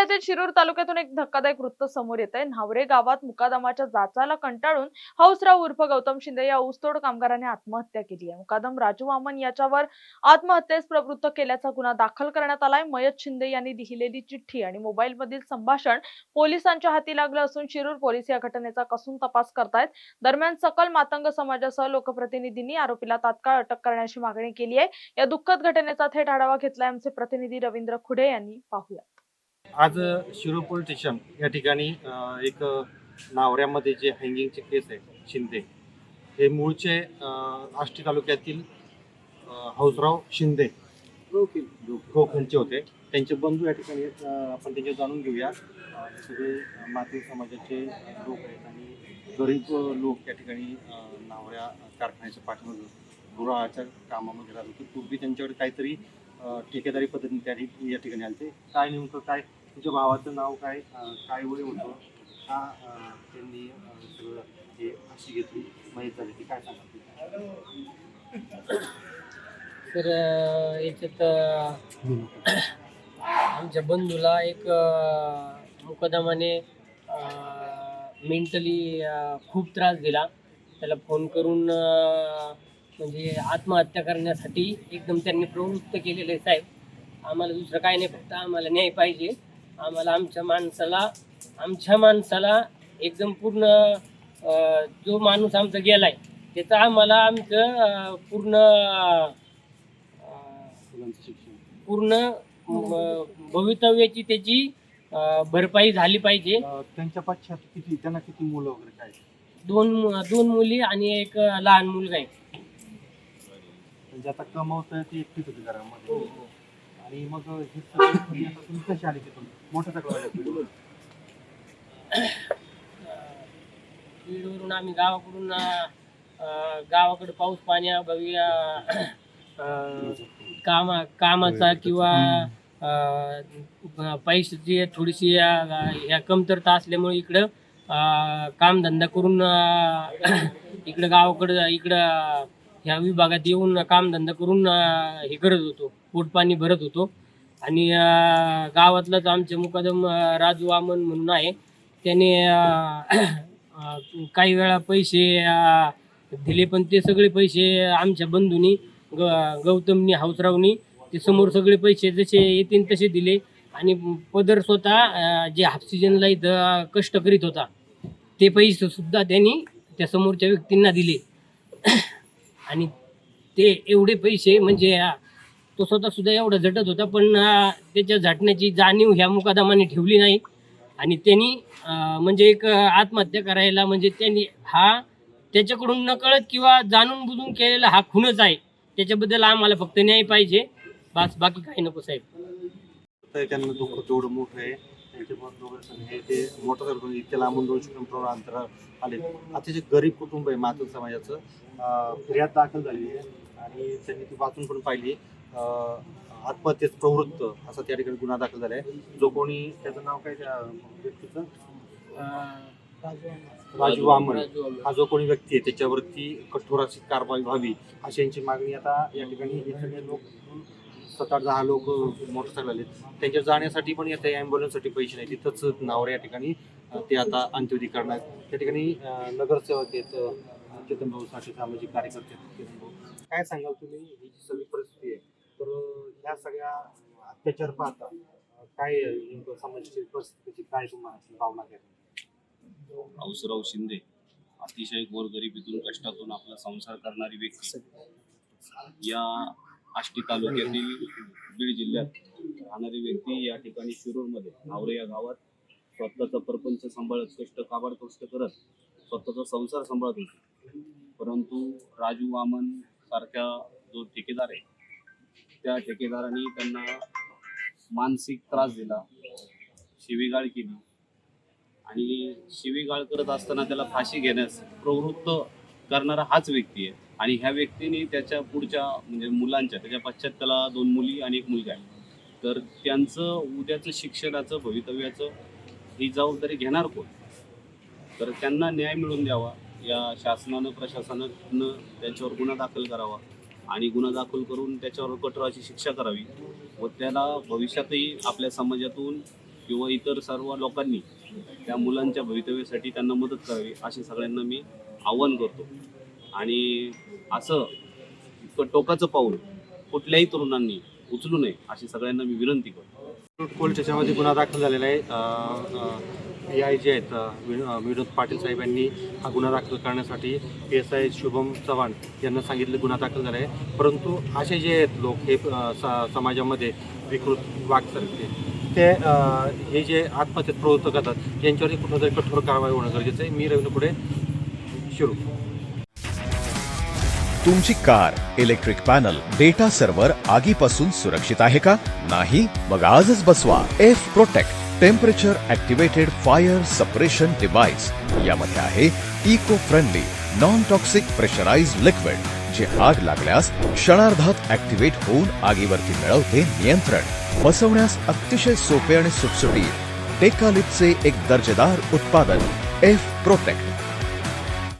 जिल्ह्यातील शिरूर तालुक्यातून एक धक्कादायक वृत्त समोर येत आहे। न्हावरे गावात मुकादमाच्या जाचाला कंटाळून हौसराव उर्फ गौतम शिंदे या ऊसतोड कामगाराने आत्महत्या केली आहे। मुकादम राजू वामन याच्यावर आत्महत्येस प्रवृत्त केल्याचा गुन्हा दाखल करण्यात आलाय। मयत शिंदे यांनी लिहिलेली चिठ्ठी आणि मोबाईलमधील संभाषण पोलिसांच्या हाती लागलं असून शिरूर पोलीस या घटनेचा कसून तपास करतायत। दरम्यान सकल मातंग समाजासह लोकप्रतिनिधींनी आरोपीला तात्काळ अटक करण्याची मागणी केली आहे। या दुःखद घटनेचा थेट आढावा घेतलाय आमचे प्रतिनिधी रवींद्र खुडे यांनी। पाहूया। आज शिरूर पोलीस स्टेशन या ठिकाणी एक न्हावऱ्यामध्ये जे हँगिंगचे केस आहे शिंदे हे मूळचे आष्टी तालुक्यातील हौसराव शिंदे गोखलचे होते। त्यांचे बंधू या ठिकाणी आपण त्यांचे जाणून घेऊया। सगळे माती समाजाचे लोक आहेत आणि गरीब लोक या ठिकाणी न्हावऱ्या कारखान्याच्या पाठीमागे गुराच्या कामामध्ये राहत होते। पूर्वी त्यांच्याकडे काहीतरी ठेकेदारी पद्धतीने या ठिकाणी आले ते काय नेमकं काय तुझ्या भावाचं नाव काय काय वय होतं का त्यांनी सगळं हे अशी घेतली माहीत झाली ती काय सांगा। तर याच्यात आमच्या बंधूला एक मुकदमाने मेंटली खूप त्रास दिला। त्याला फोन करून म्हणजे आत्महत्या करण्यासाठी एकदम त्यांनी प्रवृत्त केलेले साहेब। आम्हाला दुसरं काय नाही, फक्त आम्हाला न्याय पाहिजे। आम्हाला आमच्या माणसाला एकदम पूर्ण जो माणूस आमचा गेलाय त्याचा आम्हाला आमचं पूर्ण भवितव्याची त्याची भरपाई झाली पाहिजे। त्यांच्या पश्चात त्यांना किती मुलं वगैरे काय? दोन मुली आणि एक लहान मुलगा आहे। म्हणजे आता कमवतोय ती एकटीच होती घरामध्ये आणि मग हे सगळं आता तुम्ही कशी आली तिथून मोठं सगळं बीडवरून आम्ही गावाकडे पाऊस पाण्याअभावी कामाचा किंवा पैशाची थोडीशी या कमतरता असल्यामुळे इकडं कामधंदा करून इकडं गावाकडं ह्या विभागात येऊन कामधंदा करून हे करत होतो, पोटपाणी भरत होतो। आणि गावातलाच आमचे मुकादम राजू वामन म्हणून आहे, त्याने काही वेळा पैसे दिले, पण ते सगळे पैसे आमच्या बंधूंनी गौतमनी हौसरावनी ते समोर सगळे पैसे जसे येतील तसे दिले। आणि पदर स्वतः जे हाफ सीजनला इथं कष्ट करीत होता ते पैसे सुद्धा त्यांनी त्या समोरच्या व्यक्तींना दिले। आणि ते एवढे पैसे म्हणजे तो स्वतः सुद्धा एवढा झटत होता, पण त्याच्या झटण्याची जाणीव ह्या मुकादमाने ठेवली नाही। आणि त्यांनी म्हणजे एक आत्महत्या करायला म्हणजे त्यांनी त्याच्याकडून नकळत किंवा जाणून बुजून केलेला हा खूनच आहे। त्याच्याबद्दल आम्हाला फक्त न्याय पाहिजे, बस बाकी काही नको साहेब। त्यांना दुःख तेवढं मोठं आहे, त्यांचे बंधू हे ते मोठं करून इतक्या लांबून 200 किलोमीटर अंतर आले। आता जे गरीब कुटुंब आहे मातंग समाजाचं फिर्याद दाखल झाली आहे आणि त्यांनी ती वाचून पण पाहिली। आत्महत्येस प्रवृत्त असा त्या ठिकाणी गुन्हा दाखल झाला आहे। जो कोणी त्याचं नाव काय त्या व्यक्तीचं राजू वामन हा जो कोणी व्यक्ती आहे त्याच्यावरती कठोर अशी कारवाई व्हावी अशी यांची मागणी। आता या ठिकाणी हे सगळे लोक 7-8-10 लोक मोटरसायकल आले, त्यांच्या जाण्यासाठी पण येते ॲम्ब्युलन्ससाठी पैसे नाही। तिथंच न्हावरे या ठिकाणी ते आता अंत्यविधी करणार। त्या ठिकाणी नगरसेवक आहेत चेतन भाऊ साठे, सामाजिक कार्यकर्ते चेतन भाऊ, काय सांगाल तुम्ही ही जी सगळी परिस्थिती आहे तर ह्या सगळ्या अत्याचार पाहता काय नेमकं समाजाची परिस्थितीची काय तुम्हाला भावना काय? हौसराव शिंदे अतिशय गोरगरिबीतून कष्टातून आपला संसार करणारी व्यक्ती, या आष्टी तालुक्यातील बीड जिल्ह्यात राहणारी व्यक्ती या ठिकाणी शिरूरमध्ये न्हावरे या गावात स्वतःचा परपंच सांभाळत काबाड कष्ट करत स्वतःचा संसार सांभाळत होते। परंतु राजू वामन सारख्या जो ठेकेदार आहे त्या ठेकेदाराने त्यांना मानसिक त्रास दिला, शिवीगाळ केली आणि शिवीगाळ करत असताना त्याला फाशी घेण्यास प्रवृत्त करणारा हाच व्यक्ती आहे। आणि ह्या व्यक्तीने त्याच्या पुढच्या म्हणजे मुलांच्या त्याच्या पश्चात त्याला 2 मुली आणि 1 मुलगा आहे, तर त्यांचं उद्याचं शिक्षणाचं भवितव्याचं ही जबाबदारी घेणार कोण? तर त्यांना न्याय मिळवून द्यावा या शासनानं प्रशासनानं त्यांच्यावर गुन्हा दाखल करावा आणि गुन्हा दाखल करून त्याच्यावर कठोर अशी शिक्षा करावी व त्याला भविष्यातही आपल्या समाजातून किंवा इतर सर्व लोकांनी त्या मुलांच्या भवितव्यासाठी त्यांना मदत करावी अशी सगळ्यांना मी आवाहन करतो. आणि असं इतकं टोकाचं पाऊल कुठल्याही तरुणांनी उचलू नये अशी सगळ्यांना मी विनंती करतो. पोलीस स्टेशनमध्ये गुन्हा दाखल झालेला आहे. PI जे आहेत विनोद पाटील साहेब यांनी हा गुन्हा दाखल करण्यासाठी PSI शुभम चव्हाण यांना सांगितलं गुन्हा दाखल झाला आहे. परंतु असे जे आहेत लोक हे समाजामध्ये विकृत वागसारखे ते हे जे आत्महत्येत प्रवृत्त करतात यांच्यावरती कुठंतरी कठोर कारवाई होणं गरजेचं आहे. मी रवींद्र पुढे शिरू. तुमची car, electric panel, data server आगीपासून सुरक्षित आहे का? नाही? मग आजच बसवा F protect temperature activated fire suppression device. यामध्ये आहे eco friendly non toxic pressurised liquid जे आग लागल्यास क्षणार्धात ऍक्टिव्हेट होऊन आगीवरती मिळवते नियंत्रण. बसवण्यास अतिशय सोपे आणि सुटसुटीत टेकालिपचे एक दर्जेदार उत्पादन एफ प्रोटेक्ट.